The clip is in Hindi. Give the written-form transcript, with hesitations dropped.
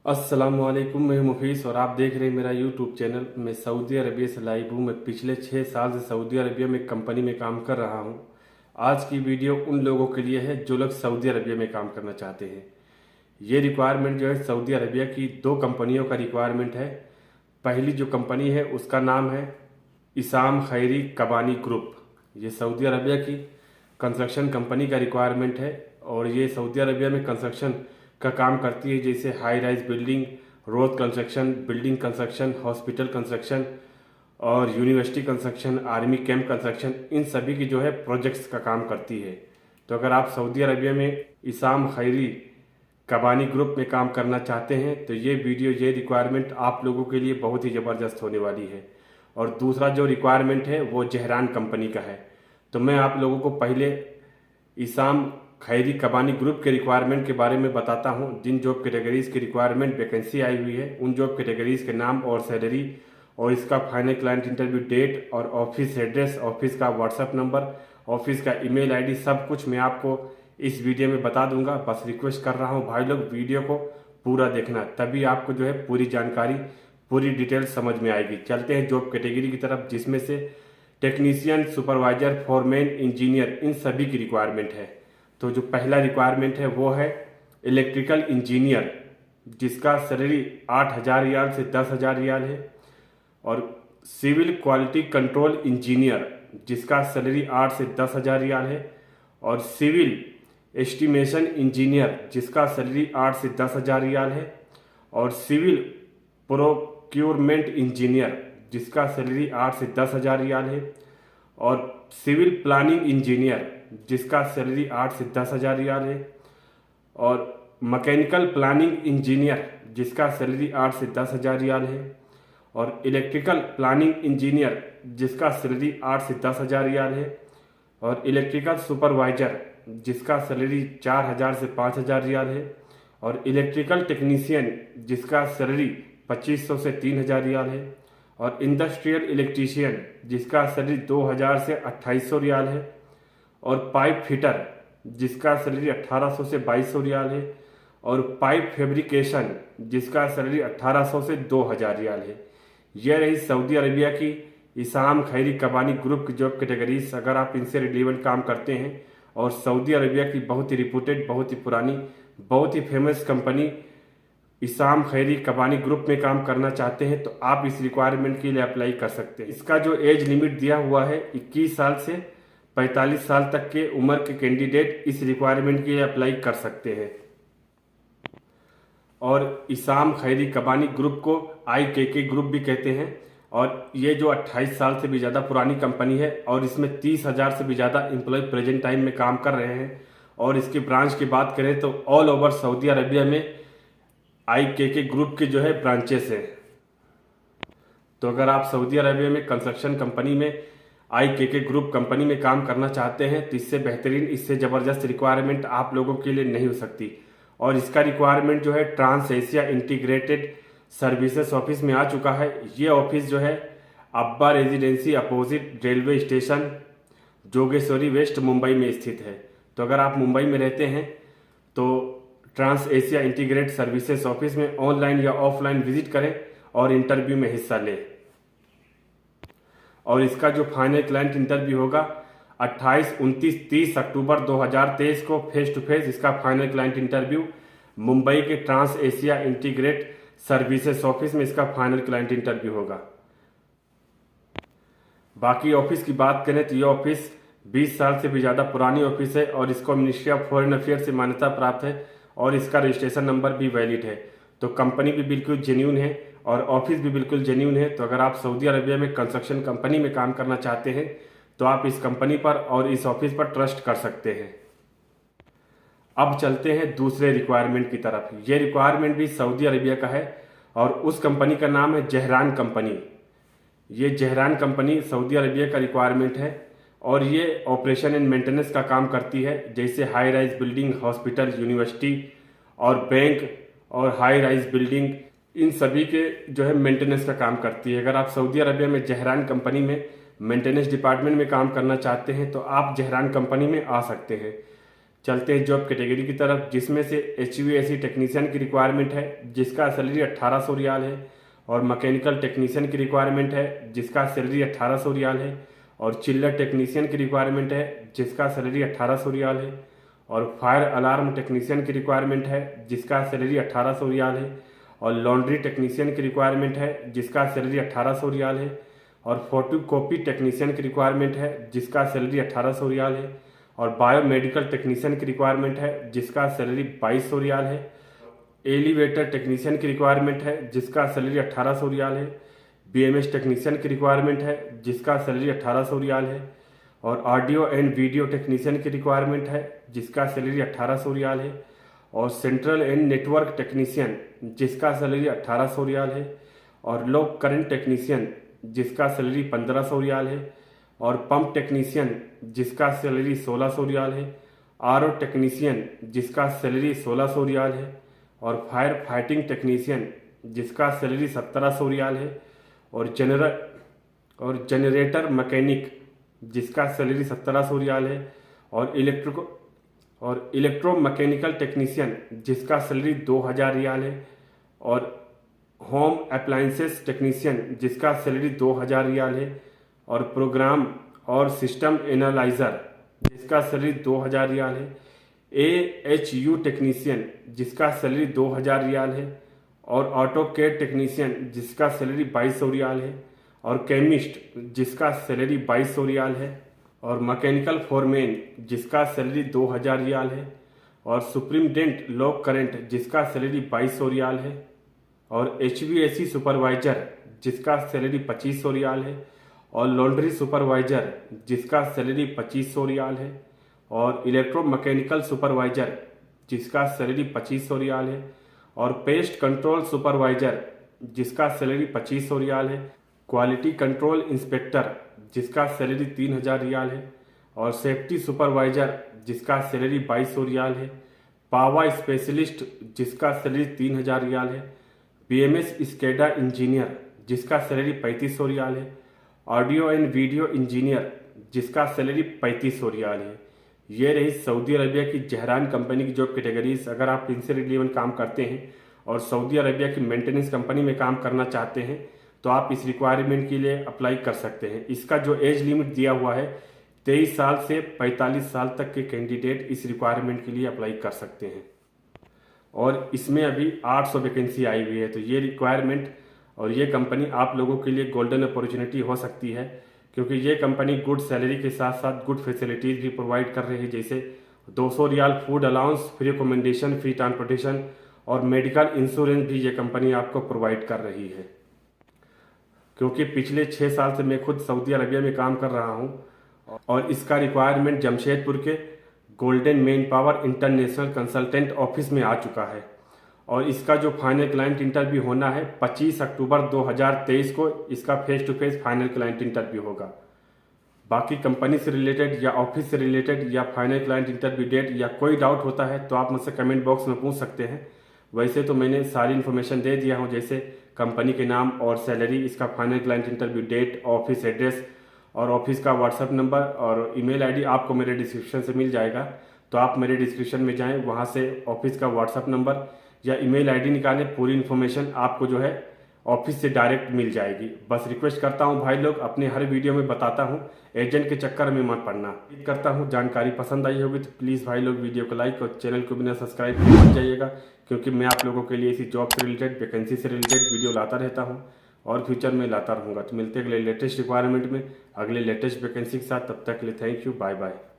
अस्सलामुअलैकुम, मैं मुफीस और आप देख रहे हैं मेरा यूट्यूब चैनल। मैं सऊदी अरबिया से लाइव हूँ। मैं पिछले 6 साल से सऊदी अरबिया में कंपनी में काम कर रहा हूँ। आज की वीडियो उन लोगों के लिए है जो लोग सऊदी अरबिया में काम करना चाहते हैं। ये रिक्वायरमेंट जो है सऊदी अरबिया की 2 कंपनियों का रिक्वायरमेंट है। पहली जो कंपनी है उसका नाम है इसाम खैरी कबानी ग्रुप। ये सऊदी अरबिया की कंस्ट्रक्शन कंपनी का रिक्वायरमेंट है और ये सऊदी अरबिया में कंस्ट्रक्शन का काम करती है, जैसे high rise building, road construction, building construction, hospital construction और university construction, army camp construction, इन सभी की जो है प्रोजेक्ट्स का काम करती है। तो अगर आप सऊदी अरबिया में इसाम खैरी कबानी ग्रुप में काम करना चाहते हैं तो ये वीडियो, ये रिक्वायरमेंट आप लोगों के लिए बहुत ही ज़बरदस्त होने वाली है। और दूसरा जो रिक्वायरमेंट है वो जहरान कंपनी का है। तो मैं आप लोगों को पहले इसाम खैरी कबानी ग्रुप के रिक्वायरमेंट के बारे में बताता हूं। जिन जॉब कैटेगरीज की रिक्वायरमेंट वैकेंसी आई हुई है उन जॉब कैटेगरीज के नाम और सैलरी और इसका फाइनल क्लाइंट इंटरव्यू डेट और ऑफिस एड्रेस, ऑफिस का व्हाट्सएप नंबर, ऑफिस का ईमेल आईडी, सब कुछ मैं आपको इस वीडियो में बता दूंगा। बस रिक्वेस्ट कर रहा हूं भाई लोग, वीडियो को पूरा देखना, तभी आपको जो है पूरी जानकारी, पूरी डिटेल समझ में आएगी। चलते हैं जॉब कैटेगरी की तरफ, जिसमें से टेक्नीशियन, सुपरवाइजर, फोरमैन, इंजीनियर, इन सभी की रिक्वायरमेंट है। तो जो पहला रिक्वायरमेंट है वो है इलेक्ट्रिकल इंजीनियर, जिसका सैलरी 8,000 रियाल से 10,000 रियाल है। और सिविल क्वालिटी कंट्रोल इंजीनियर, जिसका सैलरी 8 से 10,000 रियाल है। और सिविल एस्टिमेशन इंजीनियर, जिसका सैलरी 8 से 10,000 रियाल है। और सिविल प्रोक्योरमेंट इंजीनियर, जिसका सैलरी 8 से 10,000 रियाल है। और सिविल प्लानिंग इंजीनियर, जिसका सैलरी 8 से 10,000 रियाल है। और मैकेनिकल प्लानिंग इंजीनियर, जिसका सैलरी 8 से 10,000 रियाल है। और इलेक्ट्रिकल प्लानिंग इंजीनियर, जिसका सैलरी 8 से 10,000 रियाल है। और इलेक्ट्रिकल सुपरवाइजर, जिसका सैलरी 4,000 से 5,000 रियाल है। और इलेक्ट्रिकल टेक्नीशियन, जिसका सैलरी 2,500 से 3,000 रियाल है। और इंडस्ट्रियल इलेक्ट्रीशियन, जिसका सैलरी 2,000 से 2,800 रियाल है। और पाइप फिटर, जिसका सैलरी 1,800 से 2,200 रियाल है। और पाइप फैब्रिकेशन, जिसका सैलरी 1,800 से 2,000 रियाल है। यह रही सऊदी अरबिया की इसाम खैरी कबानी ग्रुप की जॉब कैटेगरीज। अगर आप इनसे रिलेवेंट काम करते हैं और सऊदी अरबिया की बहुत ही रिपूटेड, बहुत ही पुरानी, बहुत ही फेमस कंपनी इसाम खैरी कबानी ग्रुप में काम करना चाहते हैं तो आप इस रिक्वायरमेंट के लिए अप्लाई कर सकते हैं। इसका जो एज लिमिट दिया हुआ है 21 साल से 45 साल तक के उम्र के कैंडिडेट इस रिक्वायरमेंट के लिए अप्लाई कर सकते हैं। और इसाम खैरी कबानी ग्रुप को IKK ग्रुप भी कहते हैं। और ये जो 28 साल से भी ज़्यादा पुरानी कंपनी है और इसमें 30,000 से भी ज़्यादा एम्प्लॉय प्रेजेंट टाइम में काम कर रहे हैं। और इसके ब्रांच की बात करें तो ऑल ओवर सऊदी अरबिया में IKK ग्रुप के जो है ब्रांचेस हैं। तो अगर आप सऊदी अरबिया में कंस्ट्रक्शन कंपनी में IKK ग्रुप कंपनी में काम करना चाहते हैं तो इससे बेहतरीन, इससे ज़बरदस्त रिक्वायरमेंट आप लोगों के लिए नहीं हो सकती। और इसका रिक्वायरमेंट जो है trans Asia integrated services office में आ चुका है। ये ऑफिस जो है Abba residency opposite railway station Jogeshwari west Mumbai में स्थित है। तो अगर आप मुंबई में रहते हैं तो trans Asia integrated services office में ऑनलाइन या ऑफलाइन विजिट करें और इंटरव्यू में हिस्सा लें। और इसका जो फाइनल क्लाइंट इंटरव्यू होगा 28, 29, 30 अक्टूबर 2023 को फेस टू फेस इसका फाइनल क्लाइंट इंटरव्यू मुंबई के trans Asia integrate services office में इसका फाइनल क्लाइंट इंटरव्यू होगा। बाकी ऑफिस की बात करें तो ये ऑफिस 20 साल से भी ज़्यादा पुरानी ऑफिस है और इसको मिनिस्ट्री ऑफ फॉरेन अफेयर्स से मान्यता प्राप्त है और इसका रजिस्ट्रेशन नंबर भी वैलिड है। तो कंपनी भी बिल्कुल जेन्यून है और ऑफिस भी बिल्कुल जेन्यून है। तो अगर आप सऊदी अरबिया में कंस्ट्रक्शन कंपनी में काम करना चाहते हैं तो आप इस कंपनी पर और इस ऑफिस पर ट्रस्ट कर सकते हैं। अब चलते हैं दूसरे रिक्वायरमेंट की तरफ। ये रिक्वायरमेंट भी सऊदी अरबिया का है और उस कंपनी का नाम है जहरान कंपनी। ये जहरान कंपनी सऊदी अरबिया का रिक्वायरमेंट है और ये ऑपरेशन एंड मेंटेनेंस का काम करती है, जैसे high rise building, hospital, university और बैंक और हाई राइज बिल्डिंग, इन सभी के जो है मेंटेनेंस का काम करती है। अगर आप सऊदी अरबिया में जहरान कंपनी में मेंटेनेंस डिपार्टमेंट में काम करना चाहते हैं तो आप जहरान कंपनी में आ सकते हैं। चलते हैं जॉब कैटेगरी की तरफ, जिसमें से HVAC टेक्नीशियन की रिक्वायरमेंट है जिसका सैलरी 1800 रियाल है, और मैकेनिकल टेक्नीशियन की रिक्वायरमेंट है जिसका सैलरी 1800 रियाल है, और चिल्लर टेक्नीशियन की रिक्वायरमेंट है जिसका सैलरी 1800 रियाल है, और फायर अलार्म टेक्नीशियन की रिक्वायरमेंट है जिसका सैलरी 1800 रियाल है, और लॉन्ड्री टेक्नीशियन की रिक्वायरमेंट है जिसका सैलरी 1800 रियाल है, और फोटो कॉपी टेक्नीशियन की रिक्वायरमेंट है जिसका सैलरी 1800 रियाल है, और बायोमेडिकल टेक्नीशियन की रिक्वायरमेंट है जिसका सैलरी 2200 रियाल है, एलिवेटर टेक्नीशियन की रिक्वायरमेंट है जिसका सैलरी 1800 रियाल है, BMS टेक्नीशियन की रिक्वायरमेंट है जिसका सैलरी 1800 रियाल है, और ऑडियो एंड वीडियो टेक्नीशियन की रिक्वायरमेंट है जिसका सैलरी 1800 रियाल है, और सेंट्रल एंड नेटवर्क टेक्नीशियन जिसका सैलरी 1800 रियाल है, और लो करंट टेक्नीशियन जिसका सैलरी 1500 रियाल है, और पंप टेक्नीशियन जिसका सैलरी 1600 रियाल है, RO टेक्नीशियन जिसका सैलरी 1600 रियाल है, और फायर फाइटिंग टेक्नीशियन जिसका सैलरी 1700 रियाल है, और जनरेटर मैकेनिक जिसका सैलरी 1700 रियाल है, और इलेक्ट्रो मैकेनिकल टेक्नीशियन जिसका सैलरी 2000 रियाल है, और होम अप्लायंसेस टेक्नीशियन जिसका सैलरी 2000 रियाल है, और प्रोग्राम और सिस्टम एनालाइजर जिसका सैलरी 2000 रियाल है, AHU टेक्नीशियन जिसका सैलरी 2000 रियाल है, और ऑटो केड टेक्नीशियन जिसका सैलरी 2200 रियाल है, और केमिस्ट जिसका सैलरी 2200 रियाल है, और मैकेनिकल फोरमैन जिसका सैलरी 2000 रियाल है, और सुप्रीमडेंट लो करंट जिसका सैलरी 2200 रियाल है, और HVAC सुपरवाइजर जिसका सैलरी 2500 रियाल है, और लॉन्ड्री सुपरवाइजर जिसका सैलरी 2500 रियाल है, और इलेक्ट्रो मैकेनिकल सुपरवाइजर जिसका सैलरी 2500 रियाल है, और पेस्ट कंट्रोल सुपरवाइजर जिसका सैलरी 2500 रियाल है, क्वालिटी कंट्रोल इंस्पेक्टर जिसका सैलरी 3000 रियाल है, और सेफ्टी सुपरवाइजर जिसका सैलरी 2200 रियाल है, पावर स्पेशलिस्ट जिसका सैलरी 3000 रियाल है, BMS स्केडा इंजीनियर जिसका सैलरी 3500 रियाल है, ऑडियो एंड वीडियो इंजीनियर जिसका सैलरी 3500 रियाल है। ये रही सऊदी अरबिया की जहरान कंपनी की जॉब कैटेगरीज। अगर आप इनसे रिलेवेंट काम करते हैं और सऊदी अरबिया की मेंटेनेंस कंपनी में काम करना चाहते हैं तो आप इस रिक्वायरमेंट के लिए अप्लाई कर सकते हैं। इसका जो एज लिमिट दिया हुआ है 23 साल से 45 साल तक के कैंडिडेट इस रिक्वायरमेंट के लिए अप्लाई कर सकते हैं, और इसमें अभी 800 वैकेंसी आई हुई है। तो ये रिक्वायरमेंट और ये कंपनी आप लोगों के लिए गोल्डन अपॉर्चुनिटी हो सकती है, क्योंकि ये कंपनी गुड सैलरी के साथ साथ गुड फैसिलिटीज भी प्रोवाइड कर रही है, जैसे 200 रियाल food allowance, free accommodation, free transportation और मेडिकल इंश्योरेंस भी ये कंपनी आपको प्रोवाइड कर रही है। क्योंकि पिछले 6 साल से मैं खुद सऊदी अरबिया में काम कर रहा हूँ और इसका रिक्वायरमेंट जमशेदपुर के golden man power international consultant office में आ चुका है, और इसका जो फाइनल क्लाइंट इंटरव्यू होना है 25 अक्टूबर 2023 को इसका face to face final client interview होगा। बाकी कंपनी से रिलेटेड या ऑफिस से रिलेटेड या फाइनल क्लाइंट इंटरव्यू डेट या कोई डाउट होता है तो आप मुझसे कमेंट बॉक्स में पूछ सकते हैं। वैसे तो मैंने सारी इन्फॉर्मेशन दे दिया हूँ, जैसे कंपनी के नाम और सैलरी, इसका final client interview date, office address और ऑफिस का व्हाट्सअप नंबर और ईमेल आईडी आपको मेरे डिस्क्रिप्शन से मिल जाएगा। तो आप मेरे डिस्क्रिप्शन में जाएं, वहाँ से ऑफिस का व्हाट्सअप नंबर या ईमेल आईडी निकालें, पूरी इन्फॉर्मेशन आपको जो है ऑफिस से डायरेक्ट मिल जाएगी। बस रिक्वेस्ट करता हूं भाई लोग, अपने हर वीडियो में बताता हूं, एजेंट के चक्कर में मत पड़ना। करता हूं जानकारी पसंद आई होगी तो प्लीज़ भाई लोग वीडियो को लाइक और चैनल को बिना सब्सक्राइब किए मत जाइएगा, क्योंकि मैं आप लोगों के लिए इसी जॉब से रिलेटेड, वैकेंसी से रिलेटेड वीडियो लाता रहता हूँ और फ्यूचर में लाता रहूँगा। तो मिलते हैं अगले लेटेस्ट रिक्वायरमेंट में, अगले लेटेस्ट वैकेंसी के साथ। तब तक के लिए थैंक यू, बाय बाय।